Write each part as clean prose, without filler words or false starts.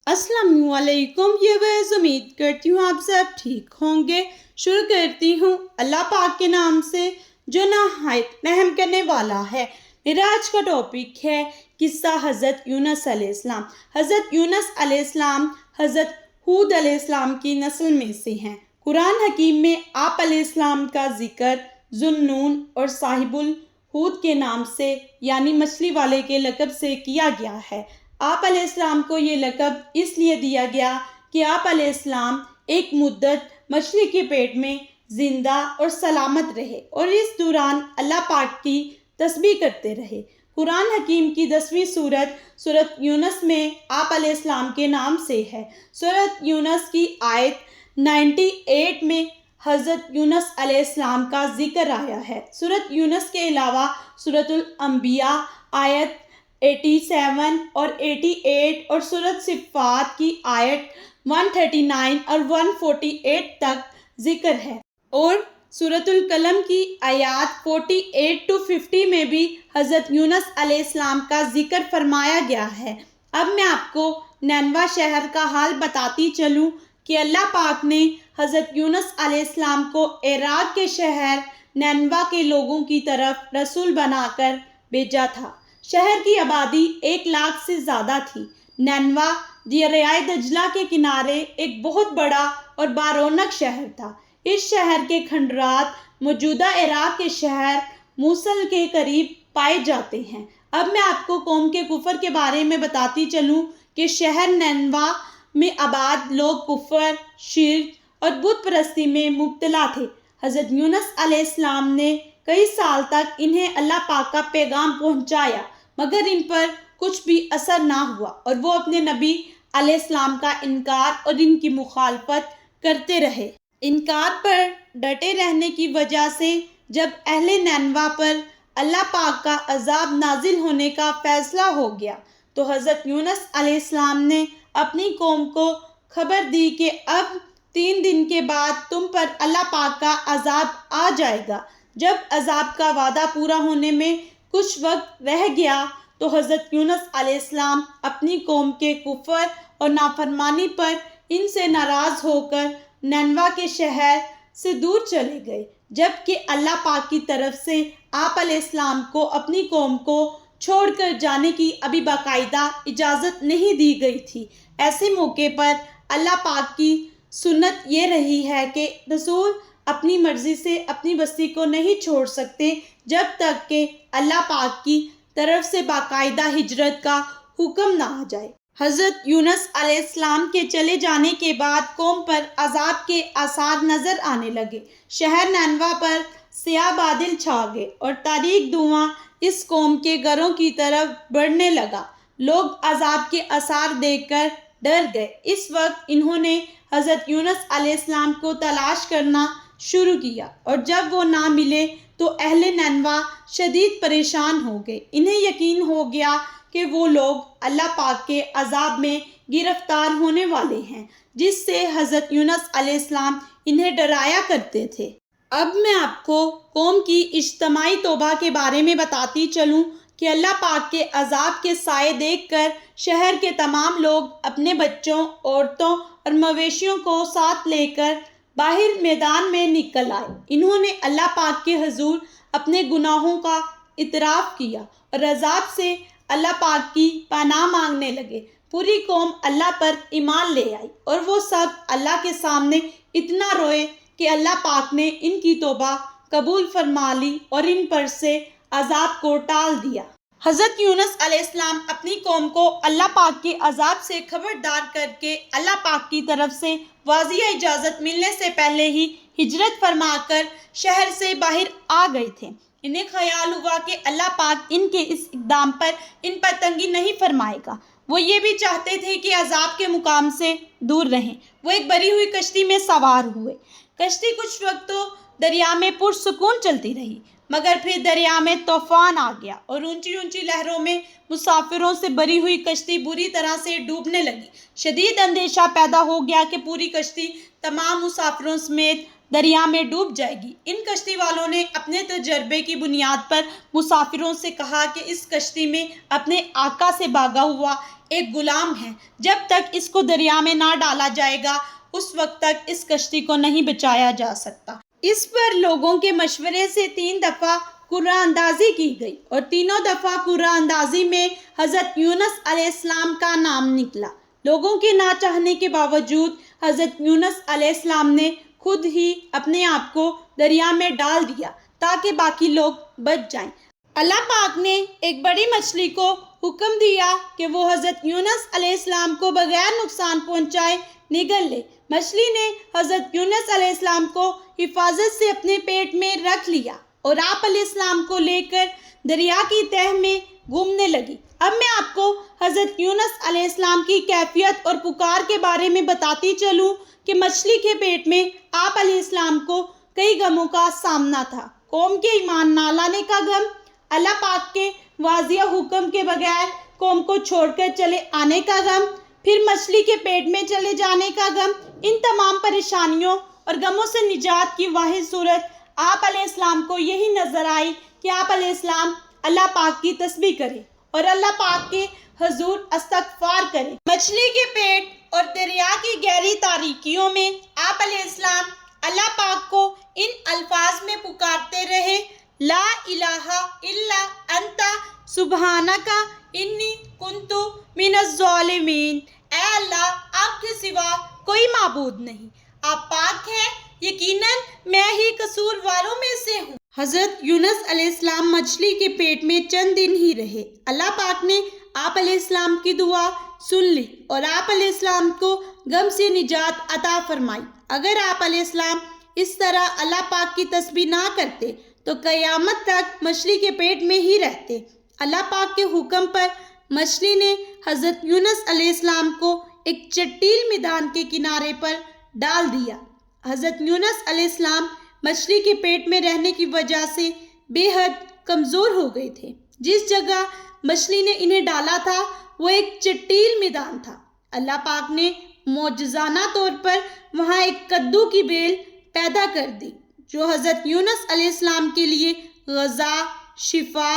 अस्सलाम वालेकुम व्यूअर्स, उम्मीद करती हूँ आप सब ठीक होंगे। शुरू करती हूँ अल्लाह पाक के नाम से जो नहायत रहम करने वाला है। मेरा आज का टॉपिक है किस्सा हज़रत यूनुस अलैहिस्सलाम। हज़रत यूनुस अलैहिस्सलाम हज़रत हूद अलैहिस्सलाम की नस्ल में से हैं। कुरान हकीम में आप अलैहिस्सलाम का जिक्र ज़ुन्नून और साहिबुल हूद के नाम से यानी मछली वाले के लक़ब से किया गया है। आप अलैहिस्सलाम को ये लक़ब इसलिए दिया गया कि आप अलैहिस्सलाम एक मुद्दत मछली के पेट में ज़िंदा और सलामत रहे और इस दौरान अल्लाह पाक की तस्बीह करते रहे। कुरान हकीम की 10वीं सूरत यूनुस में आप अलैहिस्सलाम के नाम से है। सूरत यूनुस की आयत 98 में हज़रत यूनुस अलैहिस्सलाम का जिक्र आया है। सूरत यूनुस के अलावा सूरतुल अंबिया आयत 87 और 88 और सूरत सिफ़ात की आयत 139 और 148 तक जिक्र है और सूरतुल कलम की आयत 48 to 50 में भी हज़रत यूनुस अलैहिस्सलाम का जिक्र फरमाया गया है। अब मैं आपको नैनवा शहर का हाल बताती चलूँ कि अल्लाह पाक ने हज़रत यूनुस अलैहिस्सलाम को इराक़ के शहर नैनवा के लोगों की तरफ रसूल बनाकर भेजा था। शहर की आबादी 1 लाख से ज़्यादा थी। नैनवा दरियाए दजला के किनारे एक बहुत बड़ा और बारौनक शहर था। इस शहर के खंडरात मौजूदा इराक़ के शहर मूसल के करीब पाए जाते हैं। अब मैं आपको कौम के कुफर के बारे में बताती चलूँ कि शहर नैनवा में आबाद लोग कुफर, शिर्क और बुत परस्ती में मुब्तला थे। हज़रत यूनुस अलैहिस्सलाम ने कई साल तक इन्हें अल्लाह पाक का पैगाम पहुँचाया मगर इन पर कुछ भी असर ना हुआ और वो अपने नबी अलैहिस्सलाम का इनकार और इनकी मुखालफत करते रहे। इनकार पर डटे रहने की वजह से जब अहले नैनवा पर अल्लाह पाक का अजाब नाजिल होने का फ़ैसला हो गया तो हज़रत यूनुस अलैहिस्सलाम ने अपनी कौम को खबर दी कि अब 3 दिन के बाद तुम पर अल्लाह पाक का अजाब आ जाएगा। जब अजाब का वादा पूरा होने में कुछ वक्त रह गया तो हज़रत यूनुस अलैहिस्सलाम अपनी कौम के कुफर और नाफरमानी पर इनसे नाराज़ होकर नैनवा के शहर से दूर चले गए, जबकि अल्लाह पाक की तरफ से आप अलैहिस्सलाम को अपनी कौम को छोड़कर जाने की अभी बाकायदा इजाज़त नहीं दी गई थी। ऐसे मौके पर अल्लाह पाक की सुन्नत ये रही है कि रसूल अपनी मर्ज़ी से अपनी बस्ती को नहीं छोड़ सकते जब तक कि अल्लाह पाक की तरफ से बाकायदा हिजरत का हुक्म ना आ जाए। हज़रत यूनुस अलैहिस्सलाम के चले जाने के बाद कौम पर अजाब के आसार नज़र आने लगे। शहर नैनवा पर स्याह बादल छा गए और तारीक धुआं इस कौम के घरों की तरफ बढ़ने लगा। लोग अजाब के आसार देखकर डर गए। इस वक्त इन्होंने हज़रत यूनुस अलैहिस्सलाम को तलाश करना शुरू किया और जब वो ना मिले तो अहले नैनवा शदीद परेशान हो गए। इन्हें यकीन हो गया कि वो लोग अल्लाह पाक के अजाब में गिरफ्तार होने वाले हैं जिससे हज़रत यूनुस अलैहिस्सलाम इन्हें डराया करते थे। अब मैं आपको कौम की इज्तिमाई तौबा के बारे में बताती चलूँ कि अल्लाह पाक के अजाब के साए देखकर शहर के तमाम लोग अपने बच्चों, औरतों और मवेशियों को साथ लेकर बाहर मैदान में निकल आए। इन्होंने अल्लाह पाक के हुजूर अपने गुनाहों का इतराफ़ किया और अजाब से अल्लाह पाक की पनाह मांगने लगे। पूरी कौम अल्लाह पर ईमान ले आई और वो सब अल्लाह के सामने इतना रोए कि अल्लाह पाक ने इनकी तौबा कबूल फरमा ली और इन पर से अजाब को टाल दिया। हज़रत यूनुस अलैहिस्सलाम अपनी कौम को अल्लाह पाक के अजाब से खबरदार करके अल्लाह पाक की तरफ से वाज़िह इजाज़त मिलने से पहले ही हिजरत फरमाकर शहर से बाहर आ गए थे। इन्हें ख्याल हुआ कि अल्लाह पाक इनके इस इक़दाम पर इन पर तंगी नहीं फरमाएगा। वो ये भी चाहते थे कि अजाब के मुकाम से दूर रहें। वो एक भरी हुई कश्ती में सवार हुए। कश्ती कुछ वक्त तो दरिया में पुरसुकून चलती रही मगर फिर दरिया में तूफ़ान आ गया और ऊंची ऊंची लहरों में मुसाफिरों से भरी हुई कश्ती बुरी तरह से डूबने लगी। शदीद अंदेशा पैदा हो गया कि पूरी कश्ती तमाम मुसाफिरों समेत دریا میں ڈوب جائے گی۔ ان کشتی والوں نے اپنے تجربے کی بنیاد پر مسافروں سے کہا کہ اس کشتی میں اپنے آقا سے بھاگا ہوا ایک غلام ہے، جب تک اس کو دریا میں نہ ڈالا جائے گا اس وقت تک اس کشتی کو نہیں بچایا جا سکتا۔ اس پر لوگوں کے مشورے سے 3 دفعہ قرعہ اندازی کی گئی اور تینوں دفعہ قرعہ اندازی میں حضرت یونس علیہ السلام کا نام نکلا۔ لوگوں کے نہ چاہنے کے باوجود حضرت یونس علیہ السلام نے خود ہی اپنے آپ کو دریا میں ڈال دیا تاکہ باقی لوگ بچ جائیں۔ اللہ پاک نے ایک بڑی مچھلی کو حکم دیا کہ وہ حضرت یونس علیہ السلام کو بغیر نقصان پہنچائے نگل لے۔ مچھلی نے حضرت یونس علیہ السلام کو حفاظت سے اپنے پیٹ میں رکھ لیا اور آپ علیہ السلام کو لے کر دریا کی تہہ میں گھومنے لگی۔ اب میں آپ کو حضرت یونس علیہ السلام کی کیفیت اور پکار کے بارے میں بتاتی چلوں کہ مچھلی کے پیٹ میں آپ علیہ السلام کو کئی غموں کا سامنا تھا۔ قوم کے ایمان نہ لانے کا غم، اللہ پاک کے واضح حکم کے بغیر قوم کو چھوڑ کر چلے آنے کا غم، پھر مچھلی کے پیٹ میں چلے جانے کا غم۔ ان تمام پریشانیوں اور غموں سے نجات کی واحد صورت آپ علیہ السلام کو یہی نظر آئی کہ آپ علیہ السلام اللہ پاک کی تسبیح کرے اور اللہ پاک کے حضور استغفار کرے۔ مچھلی کے پیٹ اور دریا کی گہری تاریکیوں میں آپ علیہ السلام اللہ پاک کو ان الفاظ میں پکارتے رہے: لا الہ الا انت سبحانک انی کنت من الظالمین۔ اے اللہ، آپ کے سوا کوئی معبود نہیں، آپ پاک ہیں، یقیناً میں ہی قصور والوں میں سے ہوں۔ حضرت یونس علیہ السلام مچھلی کے پیٹ میں چند دن ہی رہے۔ اللہ پاک نے آپ علیہ السلام کی دعا سن لی اور آپ علیہ السلام کو غم سے نجات عطا فرمائی۔ اگر آپ علیہ السلام اس طرح اللہ پاک کی تسبیح نہ کرتے تو قیامت تک مچھلی کے پیٹ میں ہی رہتے۔ اللہ پاک کے حکم پر مچھلی نے حضرت یونس علیہ السلام کو ایک چٹیل میدان کے کنارے پر ڈال دیا۔ حضرت یونس علیہ السلام مچھلی کے پیٹ میں رہنے کی وجہ سے بے حد کمزور ہو گئے تھے۔ جس جگہ مچھلی نے انہیں ڈالا تھا وہ ایک چٹیل میدان تھا۔ اللہ پاک نے معجزانہ طور پر وہاں ایک کدو کی بیل پیدا کر دی جو حضرت یونس علیہ السلام کے لیے غذا، شفا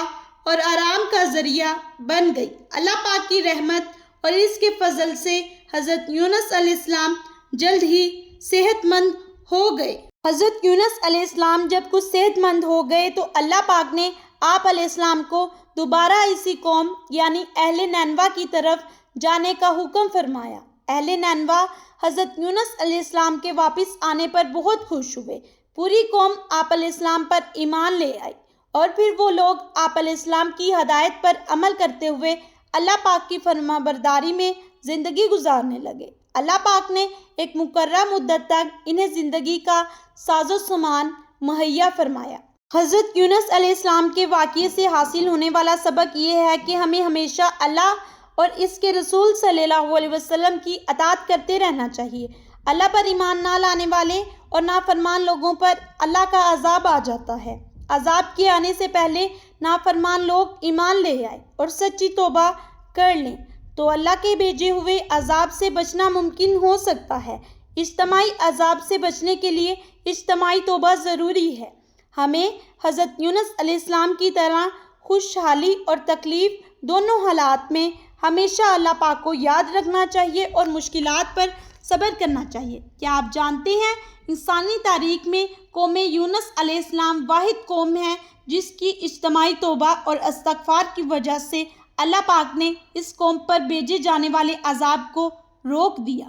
اور آرام کا ذریعہ بن گئی۔ اللہ پاک کی رحمت اور اس کے فضل سے حضرت یونس علیہ السلام جلد ہی صحت مند ہو گئے۔ حضرت یونس علیہ السلام جب کچھ صحت مند ہو گئے تو اللہ پاک نے آپ علیہ السلام کو دوبارہ اسی قوم یعنی اہل نینوا کی طرف جانے کا حکم فرمایا۔ اہل نینوا حضرت یونس علیہ السلام کے واپس آنے پر بہت خوش ہوئے۔ پوری قوم آپ علیہ السلام پر ایمان لے آئی اور پھر وہ لوگ آپ علیہ السلام کی ہدایت پر عمل کرتے ہوئے اللہ پاک کی فرما برداری میں زندگی گزارنے لگے۔ اللہ پاک نے ایک مقررہ مدت تک انہیں زندگی کا ساز و سامان مہیا فرمایا۔ حضرت یونس علیہ السلام کے واقعے سے حاصل ہونے والا سبق یہ ہے کہ ہمیں ہمیشہ اللہ اور اس کے رسول صلی اللہ علیہ وسلم کی اطاعت کرتے رہنا چاہیے۔ اللہ پر ایمان نہ لانے والے اور نافرمان لوگوں پر اللہ کا عذاب آ جاتا ہے۔ عذاب کے آنے سے پہلے نافرمان لوگ ایمان لے آئے اور سچی توبہ کر لیں تو اللہ کے بھیجے ہوئے عذاب سے بچنا ممکن ہو سکتا ہے۔ اجتماعی عذاب سے بچنے کے لیے اجتماعی توبہ ضروری ہے۔ ہمیں حضرت یونس علیہ السلام کی طرح خوشحالی اور تکلیف دونوں حالات میں ہمیشہ اللہ پاک کو یاد رکھنا چاہیے اور مشکلات پر صبر کرنا چاہیے۔ کیا آپ جانتے ہیں انسانی تاریخ میں قوم یونس علیہ السلام واحد قوم ہے جس کی اجتماعی توبہ اور استغفار کی وجہ سے اللہ پاک نے اس قوم پر بھیجے جانے والے عذاب کو روک دیا۔